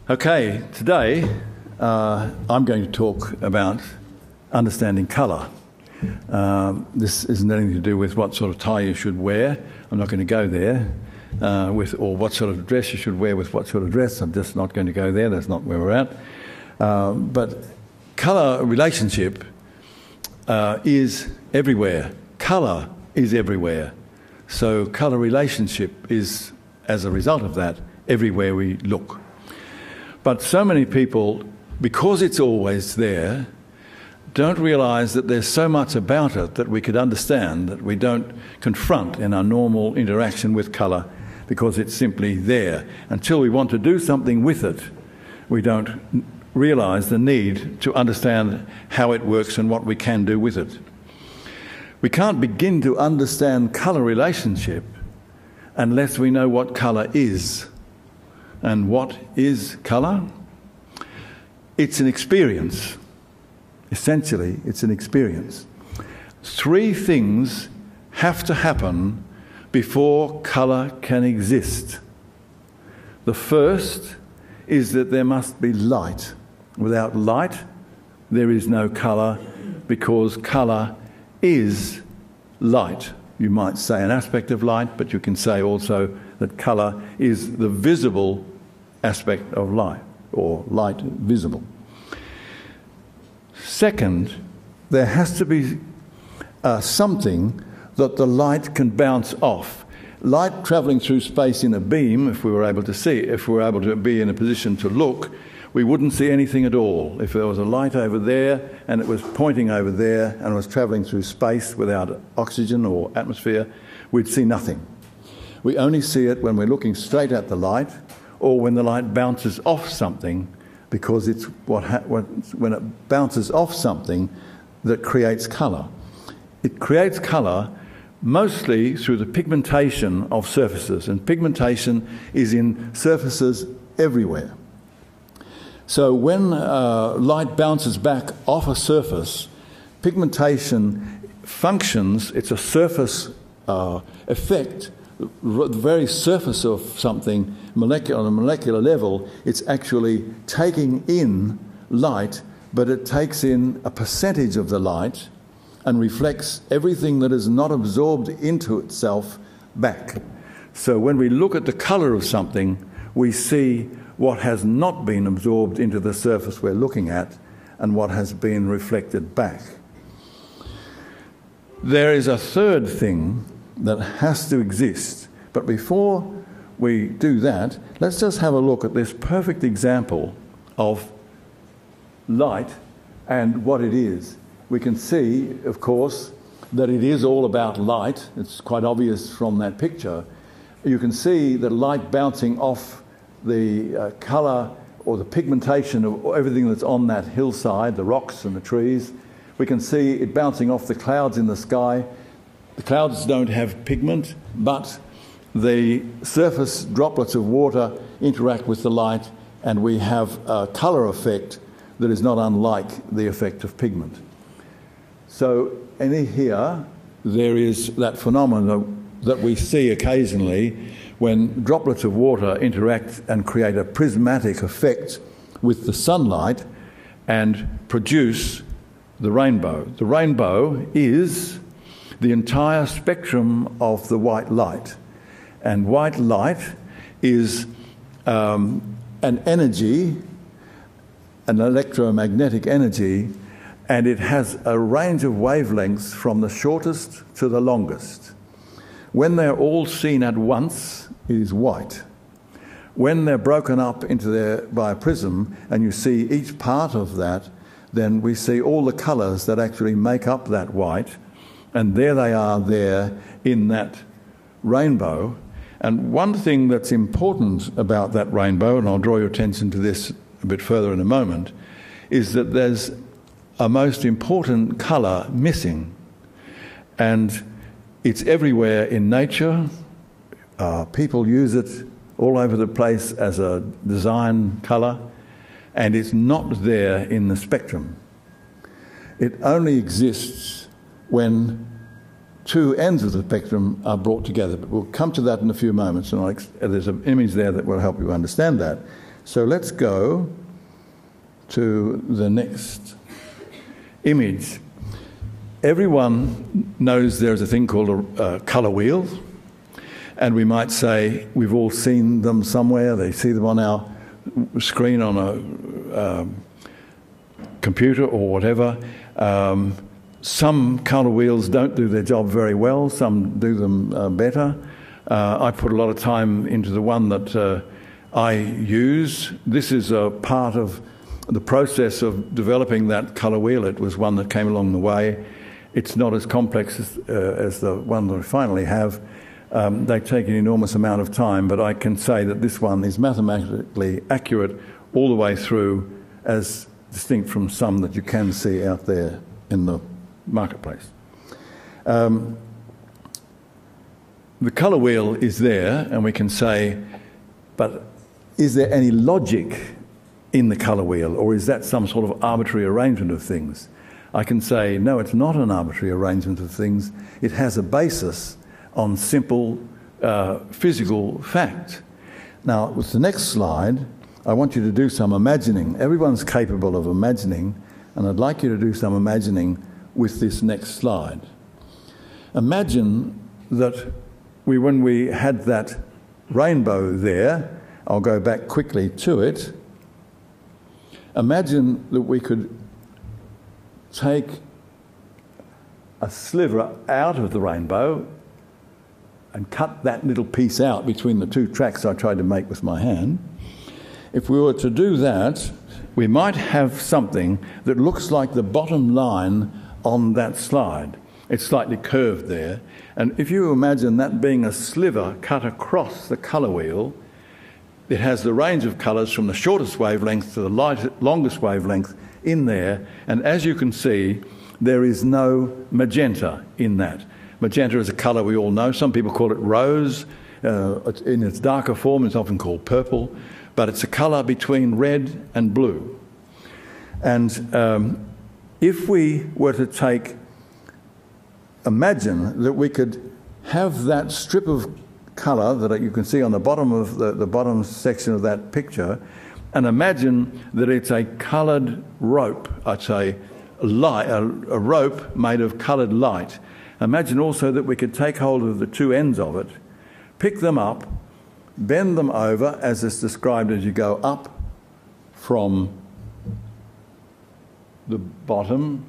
Okay, today I'm going to talk about understanding colour. This isn't anything to do with what sort of tie you should wear. I'm not going to go there. Or what sort of dress you should wear with what sort of dress. I'm just not going to go there. That's not where we're at. But colour relationship is everywhere. Colour is everywhere. So colour relationship is, as a result of that, everywhere we look. But so many people, because it's always there, don't realise that there's so much about it that we could understand that we don't confront in our normal interaction with colour, because it's simply there. Until we want to do something with it, we don't realise the need to understand how it works and what we can do with it. We can't begin to understand colour relationship unless we know what colour is. And what is colour? It's an experience. Essentially, it's an experience. 3 things have to happen before colour can exist. The first is that there must be light. Without light, there is no colour, because colour is light. You might say an aspect of light, but you can say also that colour is the visible aspect of light, or light visible. Second, there has to be something that the light can bounce off. Light travelling through space in a beam, if we were able to see, if we were able to be in a position to look, we wouldn't see anything at all. If there was a light over there and it was pointing over there and it was travelling through space without oxygen or atmosphere, we'd see nothing. We only see it when we're looking straight at the light, or when the light bounces off something, because it's when it bounces off something that creates colour. It creates colour mostly through the pigmentation of surfaces, and pigmentation is in surfaces everywhere. So when light bounces back off a surface, pigmentation functions, it's a surface effect. The very surface of something, on a molecular level, it's actually taking in light, but it takes in a percentage of the light and reflects everything that is not absorbed into itself back. So when we look at the colour of something, we see what has not been absorbed into the surface we're looking at and what has been reflected back. There is a third thing that has to exist. But before we do that, let's just have a look at this perfect example of light and what it is. We can see, of course, that it is all about light. It's quite obvious from that picture. You can see the light bouncing off the colour or the pigmentation of everything that's on that hillside, the rocks and the trees. We can see it bouncing off the clouds in the sky. The clouds don't have pigment, but the surface droplets of water interact with the light, and we have a colour effect that is not unlike the effect of pigment. So here, there is that phenomenon that we see occasionally when droplets of water interact and create a prismatic effect with the sunlight and produce the rainbow. The rainbow is the entire spectrum of the white light. And white light is an energy, an electromagnetic energy, and it has a range of wavelengths from the shortest to the longest. When they're all seen at once, it is white. When they're broken up by a prism and you see each part of that, then we see all the colours that actually make up that white. And there they are there in that rainbow. And one thing that's important about that rainbow, and I'll draw your attention to this a bit further in a moment, is that there's a most important colour missing. And it's everywhere in nature. People use it all over the place as a design colour, and it's not there in the spectrum. It only exists when 2 ends of the spectrum are brought together. But we'll come to that in a few moments, and there's an image there that will help you understand that. So let's go to the next image. Everyone knows there's a thing called a colour wheel, and we might say we've all seen them somewhere. They see them on our screen on a computer or whatever. Some colour wheels don't do their job very well, some do them better. I put a lot of time into the one that I use. This is a part of the process of developing that colour wheel. It was one that came along the way. It's not as complex as the one that we finally have. They take an enormous amount of time, but I can say that this one is mathematically accurate all the way through, as distinct from some that you can see out there in the marketplace. The colour wheel is there, and we can say, but is there any logic in the colour wheel, or is that some sort of arbitrary arrangement of things? I can say, no, it's not an arbitrary arrangement of things. It has a basis on simple physical fact. Now, with the next slide, I want you to do some imagining. Everyone's capable of imagining, and I'd like you to do some imagining with this next slide. Imagine that when we had that rainbow there, I'll go back quickly to it. Imagine that we could take a sliver out of the rainbow and cut that little piece out between the two tracks I tried to make with my hand. If we were to do that, we might have something that looks like the bottom line on that slide. It's slightly curved there. And if you imagine that being a sliver cut across the colour wheel, it has the range of colours from the shortest wavelength to the longest wavelength in there. And as you can see, there is no magenta in that. Magenta is a colour we all know. Some people call it rose. In its darker form, it's often called purple. But it's a colour between red and blue. And if we were to imagine that we could have that strip of colour that you can see on the bottom of the bottom section of that picture, and imagine that it's a coloured rope, I'd say a rope made of coloured light. Imagine also that we could take hold of the two ends of it, pick them up, bend them over, as is described as you go up from the bottom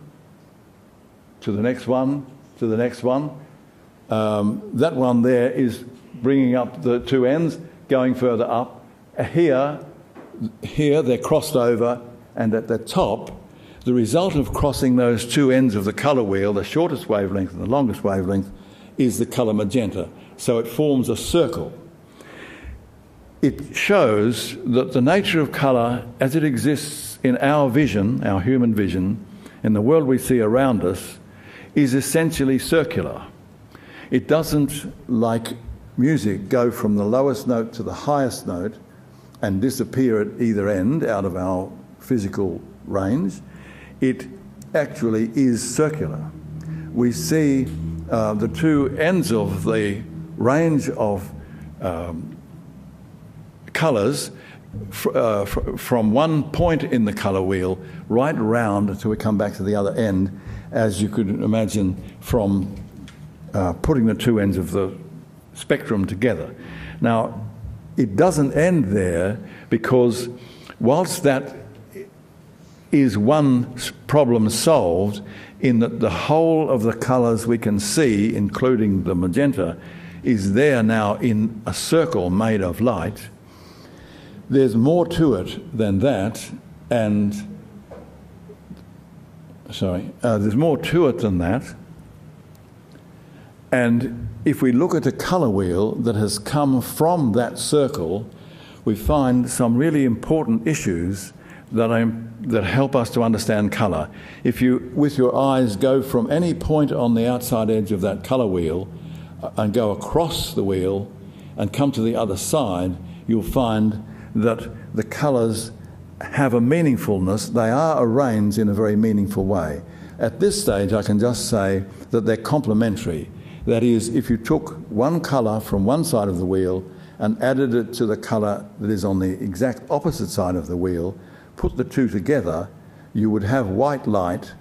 to the next one, to the next one. That one there is bringing up the two ends, going further up. Here they're crossed over, and at the top, the result of crossing those two ends of the colour wheel, the shortest wavelength and the longest wavelength, is the colour magenta. So it forms a circle. It shows that the nature of colour as it exists in our vision, our human vision, in the world we see around us, is essentially circular. It doesn't, like music, go from the lowest note to the highest note and disappear at either end out of our physical range. It actually is circular. We see the two ends of the range of colours from one point in the colour wheel right round until we come back to the other end, as you could imagine from putting the two ends of the spectrum together. Now, it doesn't end there, because whilst that is one problem solved, in that the whole of the colours we can see, including the magenta, is there now in a circle made of light. There's more to it than that, and there's more to it than that. And if we look at a colour wheel that has come from that circle, we find some really important issues that help us to understand colour. If you, with your eyes, go from any point on the outside edge of that colour wheel and go across the wheel and come to the other side, you'll find that the colours have a meaningfulness. They are arranged in a very meaningful way. At this stage, I can just say that they're complementary. That is, if you took one colour from one side of the wheel and added it to the colour that is on the exact opposite side of the wheel, put the two together, you would have white light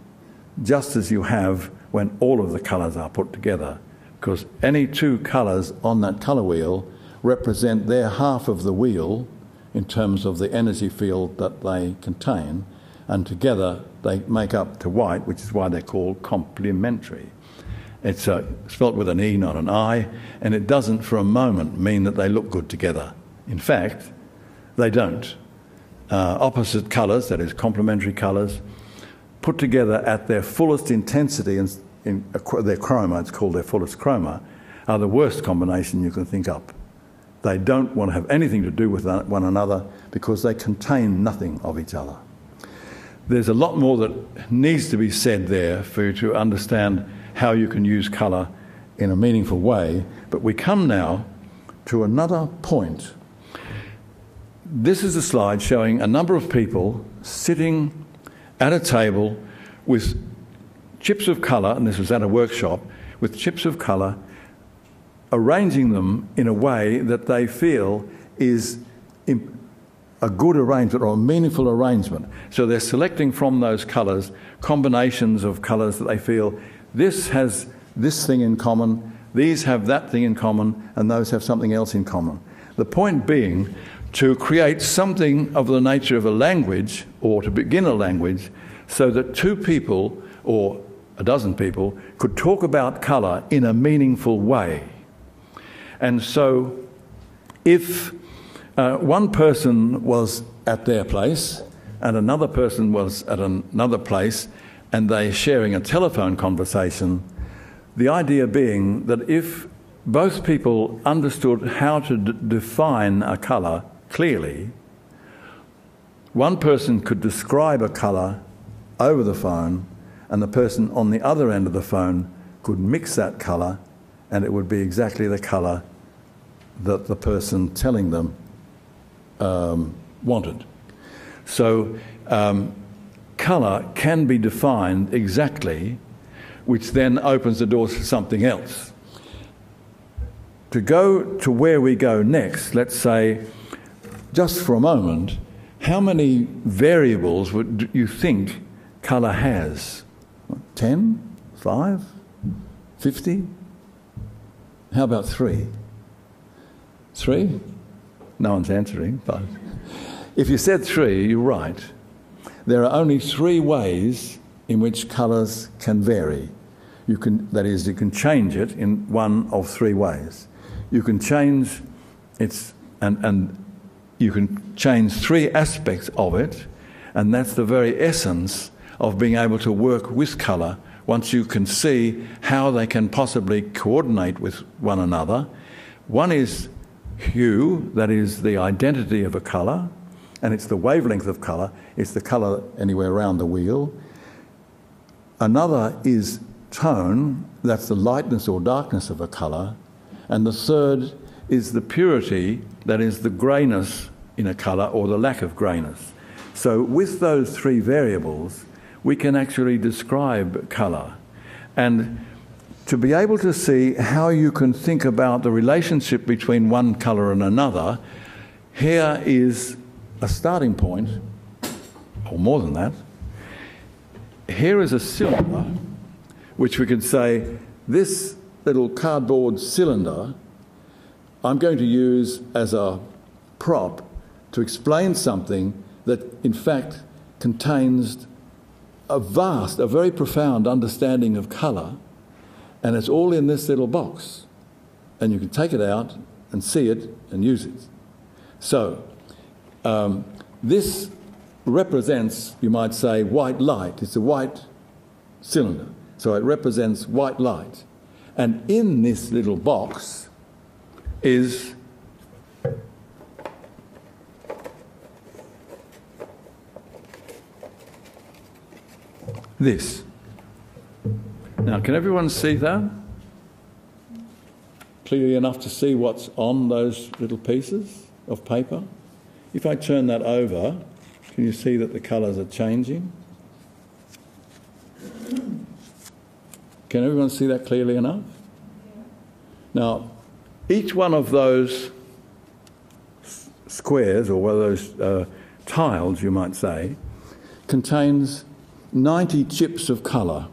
just as you have when all of the colours are put together, because any two colours on that colour wheel represent their half of the wheel in terms of the energy field that they contain, and together they make up to white, which is why they're called complementary. It's spelt with an E, not an I, and it doesn't for a moment mean that they look good together. In fact, they don't. Opposite colours, that is complementary colours, put together at their fullest intensity in their chroma, it's called their fullest chroma, are the worst combination you can think up. They don't want to have anything to do with one another because they contain nothing of each other. There's a lot more that needs to be said there for you to understand how you can use colour in a meaningful way, but we come now to another point. This is a slide showing a number of people sitting at a table with chips of colour, and this was at a workshop, with chips of colour, arranging them in a way that they feel is a good arrangement or a meaningful arrangement. So they're selecting from those colours combinations of colours that they feel this has this thing in common, these have that thing in common, and those have something else in common. The point being to create something of the nature of a language, or to begin a language, so that two people or a dozen people could talk about colour in a meaningful way. And so if one person was at their place and another person was at another place and they're sharing a telephone conversation, the idea being that if both people understood how to define a colour clearly, one person could describe a colour over the phone and the person on the other end of the phone could mix that colour and it would be exactly the colour that the person telling them wanted. So colour can be defined exactly, which then opens the doors to something else. To go to where we go next, let's say, just for a moment, how many variables would you think colour has? 10? 5? 50? How about 3? 3? No one's answering, but if you said 3, you're right. There are only 3 ways in which colours can vary. You can change it in one of 3 ways. You can change its and you can change 3 aspects of it, and that's the very essence of being able to work with colour. Once you can see how they can possibly coordinate with one another. One is hue, that is the identity of a colour, and it's the wavelength of colour, it's the colour anywhere around the wheel. Another is tone, that's the lightness or darkness of a colour. And the third is the purity, that is the greyness in a colour or the lack of greyness. So with those 3 variables, we can actually describe colour. And to be able to see how you can think about the relationship between one colour and another, here is a starting point, or more than that. Here is a cylinder, which we could say, this little cardboard cylinder I'm going to use as a prop to explain something that in fact contains a very profound understanding of colour, and it's all in this little box, and you can take it out and see it and use it. So this represents, you might say, white light. It's a white cylinder, so it represents white light. And in this little box is this. Now, can everyone see that? Clearly enough to see what's on those little pieces of paper? If I turn that over, can you see that the colours are changing? Can everyone see that clearly enough? Now, each one of those squares, or one of those tiles, you might say, contains 90 chips of colour,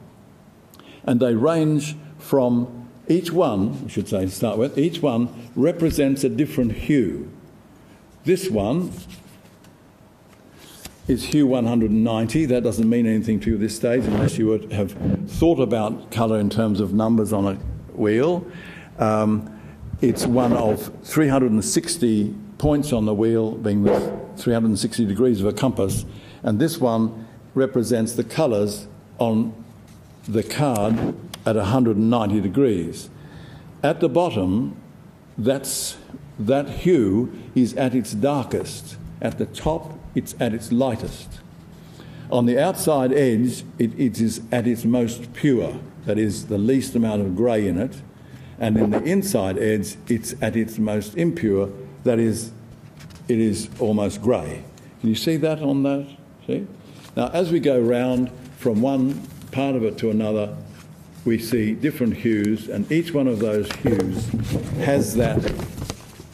and they range from each one, I should say to start with, each one represents a different hue. This one is hue 190. That doesn't mean anything to you at this stage unless you would have thought about colour in terms of numbers on a wheel. It's one of 360 points on the wheel, being the 360 degrees of a compass, and this one represents the colours on the card at 190 degrees. At the bottom, that hue is at its darkest. At the top, it's at its lightest. On the outside edge, it is at its most pure, that is, the least amount of grey in it. And in the inside edge, it's at its most impure, that is, it is almost grey. Can you see that on that? See? Now, as we go round from one part of it to another, we see different hues, and each one of those hues has that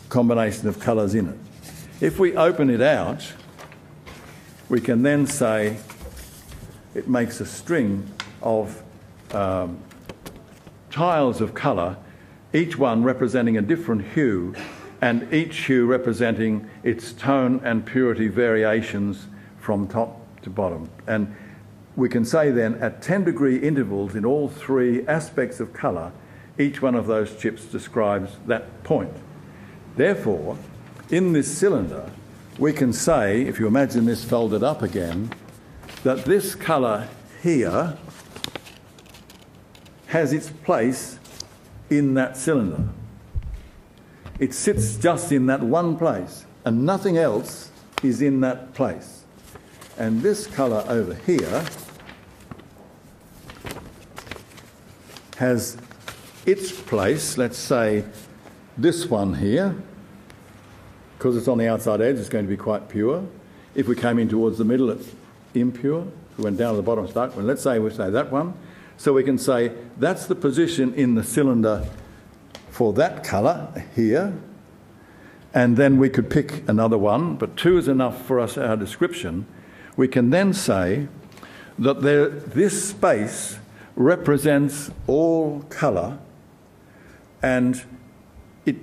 combination of colours in it. If we open it out, we can then say it makes a string of tiles of colour, each one representing a different hue, and each hue representing its tone and purity variations from top to bottom. And we can say then at 10-degree intervals in all three aspects of colour, each one of those chips describes that point. Therefore, in this cylinder, we can say, if you imagine this folded up again, that this colour here has its place in that cylinder. It sits just in that one place, and nothing else is in that place. And this colour over here has its place, let's say this one here, because it's on the outside edge, it's going to be quite pure. If we came in towards the middle, it's impure. If we went down to the bottom, it's dark. Well, let's say we say that one. So we can say that's the position in the cylinder for that colour here. And then we could pick another one, but 2 is enough for us, our description. We can then say that this space represents all colour, and it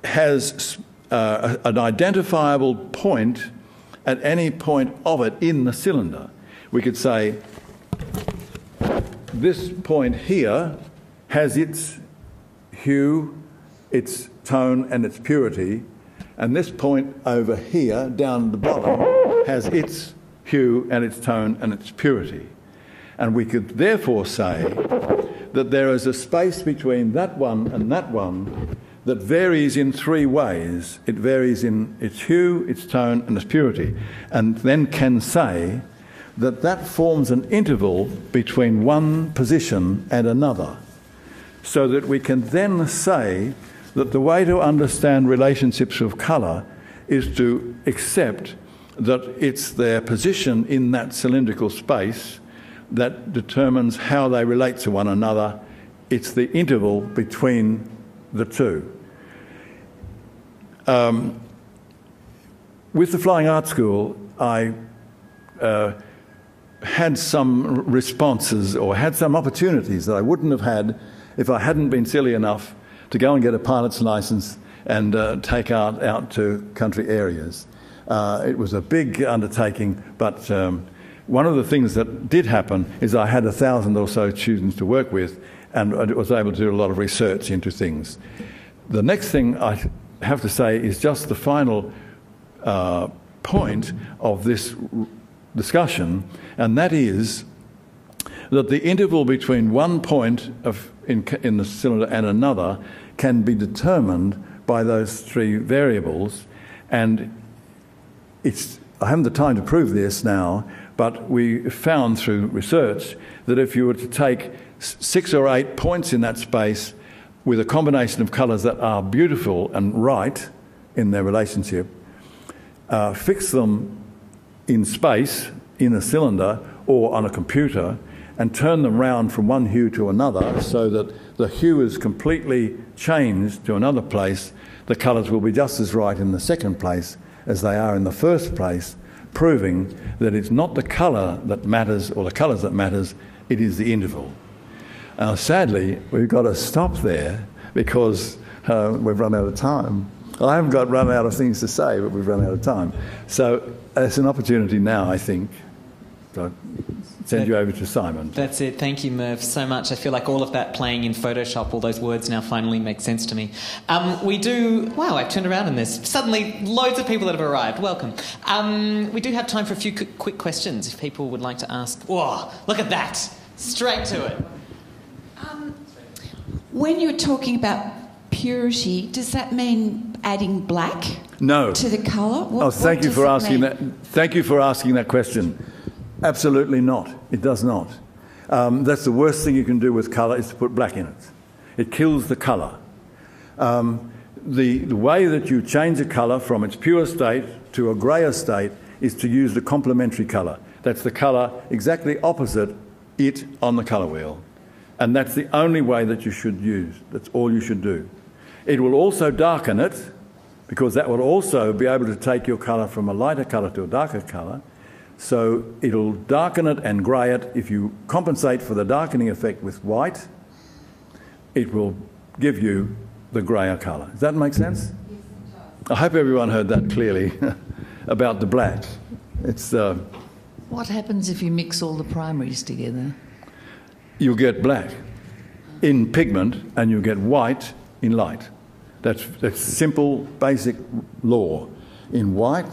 has an identifiable point at any point of it in the cylinder. We could say this point here has its hue, its tone and its purity, and this point over here down at the bottom has its hue and its tone and its purity. And we could therefore say that there is a space between that one and that one that varies in 3 ways. It varies in its hue, its tone and its purity, and then can say that that forms an interval between one position and another, so that we can then say that the way to understand relationships of colour is to accept that it's their position in that cylindrical space that determines how they relate to one another. It's the interval between the two. With the Flying Art School, I had some responses or had some opportunities that I wouldn't have had if I hadn't been silly enough to go and get a pilot's licence and take out to country areas. It was a big undertaking, but one of the things that did happen is I had 1,000 or so students to work with, and I was able to do a lot of research into things. The next thing I have to say is just the final point of this discussion, and that is that the interval between one point in the cylinder and another can be determined by those 3 variables, and I haven't the time to prove this now, but we found through research that if you were to take 6 or 8 points in that space with a combination of colours that are beautiful and right in their relationship, fix them in space in a cylinder or on a computer, and turn them round from one hue to another so that the hue is completely changed to another place, the colours will be just as right in the second place as they are in the first place, proving that it's not the colour that matters or the colours that matters, it is the interval. Now, sadly, we've got to stop there because we've run out of time. I haven't run out of things to say, but we've run out of time. So it's an opportunity now, I think. So send you over to Simon. That's it. Thank you, Merv, so much. I feel like all of that playing in Photoshop, all those words now finally make sense to me. Wow, I've turned around in this. Suddenly, loads of people that have arrived. Welcome. We do have time for a few quick questions if people would like to ask. Whoa, look at that. Straight to it. When you're talking about purity, does that mean adding black No. to the colour? Thank you for asking that. Thank you for asking that question. Absolutely not. It does not. That's the worst thing you can do with colour is to put black in it. It kills the colour. The way that you change a colour from its pure state to a greyer state is to use the complementary colour. That's the colour exactly opposite it on the colour wheel. And that's the only way that you should use. That's all you should do. It will also darken it, because that will also be able to take your colour from a lighter colour to a darker colour. So it'll darken it and grey it. If you compensate for the darkening effect with white, it will give you the greyer colour. Does that make sense? Yes, it does. I hope everyone heard that clearly about the black. It's What happens if you mix all the primaries together? You'll get black in pigment and you'll get white in light. That's simple, basic law. In light,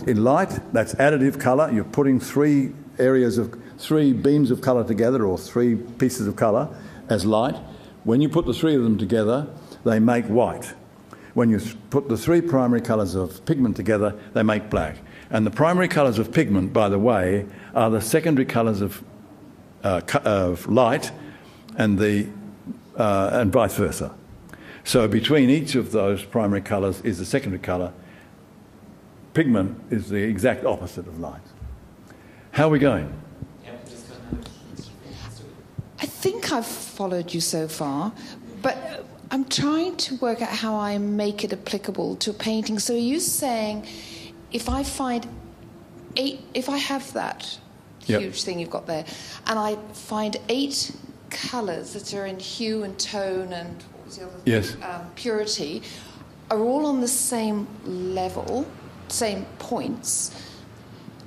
that's additive colour. You're putting three beams of colour together, or three pieces of colour as light. When you put the three of them together, they make white. When you put the three primary colours of pigment together, they make black. And the primary colours of pigment, by the way, are the secondary colours of light, and vice versa. So between each of those primary colours is the secondary colour. Pigment is the exact opposite of light. How are we going? I think I've followed you so far, but I'm trying to work out how I make it applicable to a painting. So are you saying if I have that huge thing you've got there, and I find 8 colours that are in hue and tone and what was the other thing? Yes. Purity, are all on the same level, same points,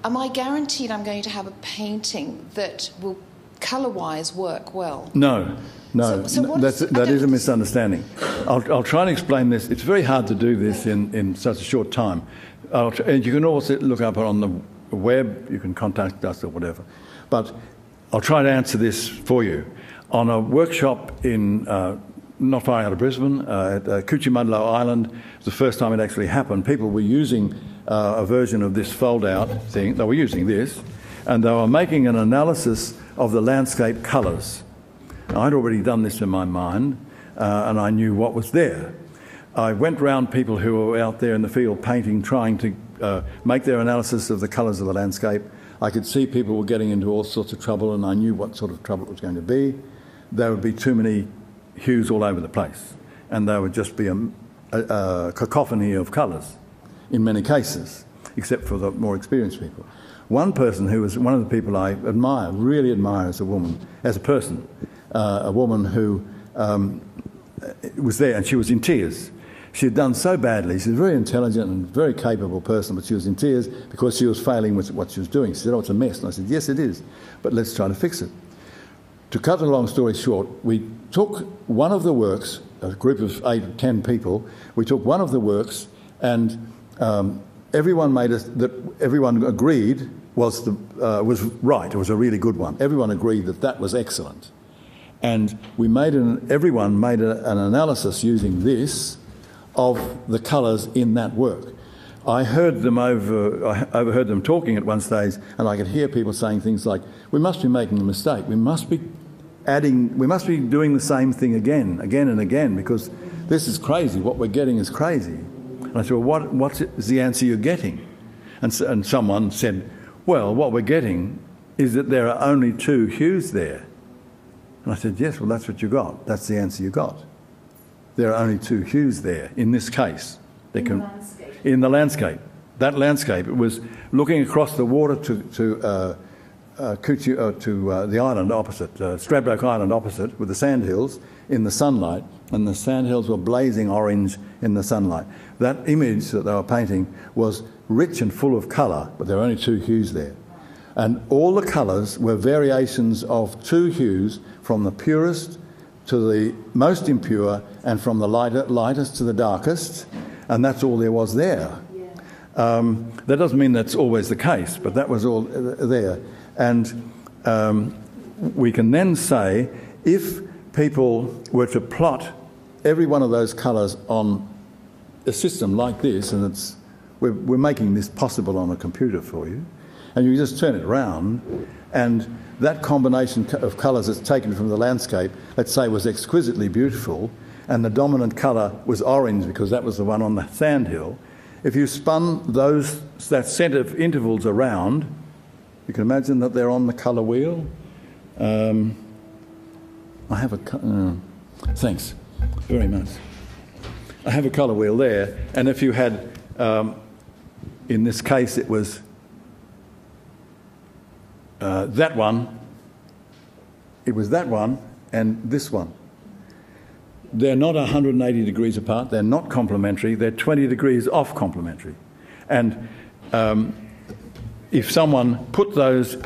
am I guaranteed I'm going to have a painting that will colour-wise work well? No. So that is a misunderstanding. I'll try and explain this. It's very hard to do this in such a short time. And you can also look up on the web, you can contact us or whatever. But I'll try to answer this for you. On a workshop in not far out of Brisbane, at Cuchumudlo Island, it was the first time it actually happened. People were using a version of this fold-out thing. They were using this, and they were making an analysis of the landscape colours. I'd already done this in my mind, and I knew what was there. I went round people who were out there in the field painting, trying to make their analysis of the colours of the landscape. I could see people were getting into all sorts of trouble, and I knew what sort of trouble it was going to be. There would be too many hues all over the place, and there would just be a cacophony of colours in many cases, except for the more experienced people. One person who was one of the people I admire, really admire as a woman, as a person, a woman who was there, and she was in tears. She had done so badly. She was a very intelligent and very capable person, but she was in tears because she was failing with what she was doing. She said, "Oh, it's a mess." And I said, "Yes, it is, but let's try to fix it." To cut a long story short, we took one of the works, a group of 8 or 10 people, we took one of the works, and everyone agreed was right. It was a really good one. Everyone agreed that was excellent. And everyone made an analysis using this of the colours in that work. I overheard them talking at one stage, and I could hear people saying things like, "We must be making a mistake. We must be doing the same thing again and again, because this is crazy. What we're getting is crazy." And I said, "Well, what is the answer you're getting?" And someone said, "Well, what we're getting is that there are only 2 hues there." And I said, yes, well, that's what you got. That's the answer you got. There are only two hues there in this case. In the landscape. That landscape, it was looking across the water to the island opposite, Stradbroke Island opposite, with the sandhills in the sunlight, and the sandhills were blazing orange in the sunlight. That image that they were painting was rich and full of colour, but there were only two hues there. And all the colours were variations of two hues, from the purest to the most impure, and from the lightest to the darkest, and that's all there was there. That doesn't mean that's always the case, but that was all there. And we can then say, if people were to plot every one of those colours on a system like this, and we're making this possible on a computer for you, and you just turn it around, and that combination of colours that's taken from the landscape, let's say, was exquisitely beautiful, and the dominant colour was orange because that was the one on the sandhill. If you spun that set of intervals around, you can imagine that they're on the colour wheel. I have thanks very much. I have a colour wheel there, and if you had, in this case, it was that one. It was that one and this one. They're not 180 degrees apart. They're not complementary. They're 20 degrees off complementary. And if someone put those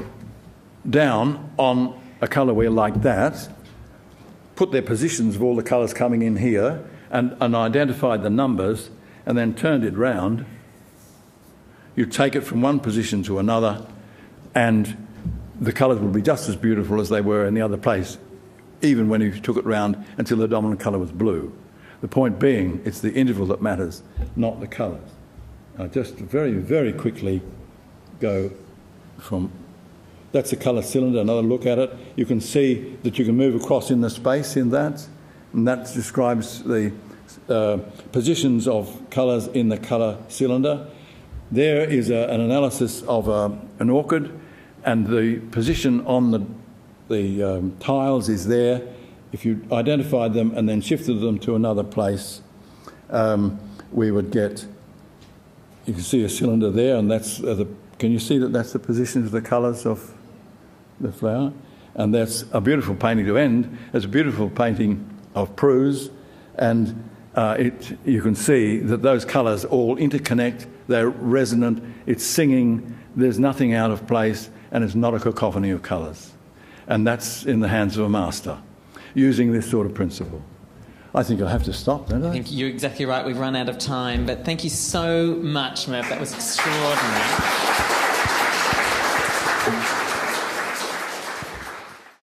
down on a colour wheel like that, put their positions of all the colours coming in here, and identified the numbers, and then turned it round, you'd take it from one position to another, and the colours would be just as beautiful as they were in the other place, even when you took it round until the dominant colour was blue. The point being, it's the interval that matters, not the colours. I'll just very, very quickly go from... That's a colour cylinder, another look at it. You can see that you can move across in the space in that, and that describes the positions of colours in the colour cylinder. There is an analysis of an orchid, and the position on the tiles is there. If you identified them and then shifted them to another place, we would get... You can see a cylinder there, and that's can you see that that's the positions of the colours of the flower? And that's a beautiful painting to end. It's a beautiful painting of Prue's, and you can see that those colours all interconnect. They're resonant. It's singing. There's nothing out of place, and it's not a cacophony of colours. And that's in the hands of a master, using this sort of principle. I think I'll have to stop, don't I? I think you're exactly right. We've run out of time. But thank you so much, Murph. That was extraordinary.